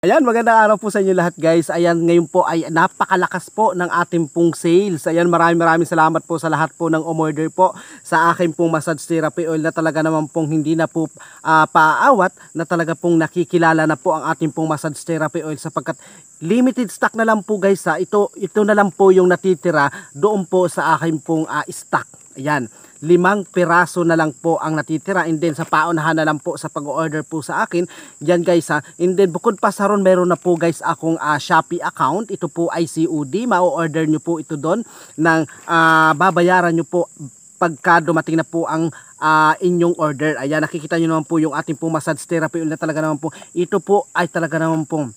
Ayan, magandang araw po sa inyo lahat guys. Ayan, ngayon po ay napakalakas po ng ating pong sales. Ayan, maraming salamat po sa lahat po ng umorder po sa akin pong massage therapy oil na talaga naman pong hindi na po paaawat, na talaga pong nakikilala na po ang ating pong massage therapy oil sapagkat limited stock na lang po guys ha. Ito na lang po yung natitira doon po sa akin pong stock. Ayan. 5 piraso na lang po ang natitira, and then sa paunahan na lang po sa pag-order po sa akin yan guys ha. And then bukod pa sa ron, meron na po guys akong Shopee account. Ito po ay COD, ma-order nyo po ito doon ng babayaran nyo po pagka dumating na po ang inyong order. Ayan, nakikita nyo naman po yung ating po massage therapy na talaga naman po, ito po ay talaga naman po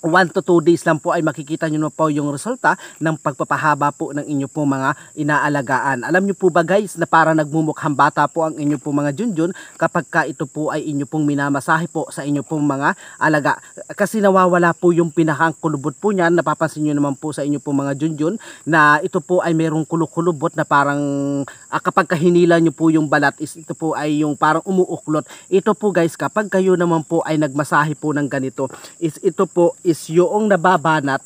1 to 2 days lang po ay makikita nyo na po yung resulta ng pagpapahaba po ng inyo po mga inaalagaan. Alam nyo po ba guys na para nagmumukhang bata po ang inyo po mga junjun kapag ka ito po ay inyo pong minamasahe po sa inyo pong mga alaga. Kasi nawawala po yung pinakang kulubot po niyan. Napapansin nyo naman po sa inyo pong mga junjun na ito po ay merong kulubot na parang kapag kahinila nyo po yung balat is ito po ay yung parang umuuklot. Ito po guys, kapag kayo naman po ay nagmasahe po ng ganito, is ito po is yung nababanat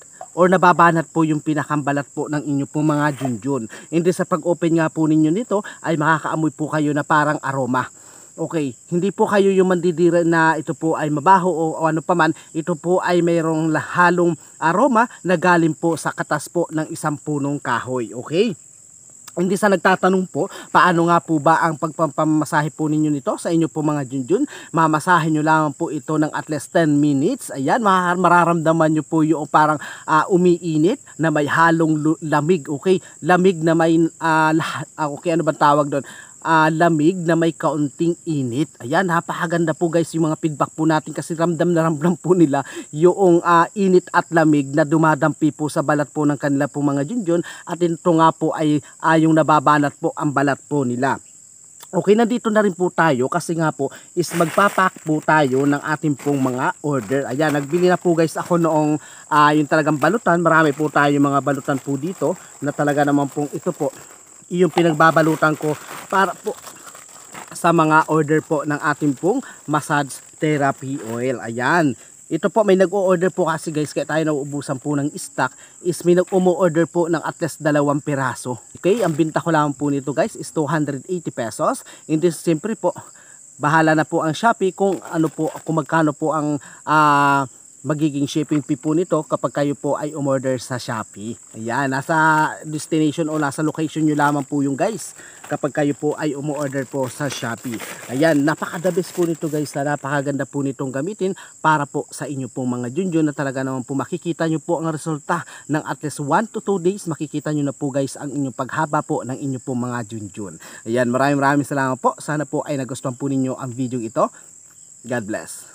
po yung pinakambalat po ng inyo pong mga junjun. Hindi sa pag-open nga po ninyo nito ay makakaamoy po kayo na parang aroma. Okay, hindi po kayo yung mandidira na ito po ay mabaho o ano paman. Ito po ay mayroong halong aroma na galing po sa katas po ng isang punong kahoy. Okay? Hindi sa nagtatanong po, paano nga po ba ang pagpapamasahe po ninyo nito sa inyo po mga junjun? Mamasahe nyo lang po ito ng at least 10 minutes. Ayan, mararamdaman nyo po yung parang umiinit na may halong lamig. Okay, lamig na may, okay, ano ba tawag doon? Lamig na may kaunting init. Ayan, napakaganda po guys yung mga feedback po natin kasi ramdam na ramdam po nila yung init at lamig na dumadampi po sa balat po ng kanila po mga junjun, at ito nga po ay yung nababanat po ang balat po nila. Okay, nandito na rin po tayo kasi nga po is magpapack po tayo ng ating pong mga order. Ayan, nagbili na po guys ako noong yung talagang balutan. Marami po tayo mga balutan po dito na talaga naman pong ito po yung pinagbabalutan ko para po sa mga order po ng ating pong massage therapy oil. Ayan. Ito po, may nag-o-order po kasi guys, kaya tayo nauubusan po ng stock, is may nag-o-order po ng at least 2 piraso. Okay, ang binta ko lang po nito guys is 280 pesos. Hindi siyempre po, bahala na po ang Shopee kung ano po, kung magkano po ang magiging shipping fee po nito kapag kayo po ay umorder sa Shopee. Ayan, nasa destination o nasa location nyo lamang po yung guys kapag kayo po ay umorder po sa Shopee. Ayan, napaka-the best po nito guys, na napakaganda po nitong gamitin para po sa inyo pong mga junjun na talaga naman po makikita nyo po ang resulta ng at least 1 to 2 days. Makikita nyo na po guys ang inyong paghaba po ng inyong pong mga junjun. Ayan, maraming salamat po. Sana po ay nagustuhan po ninyo ang video ito. God bless.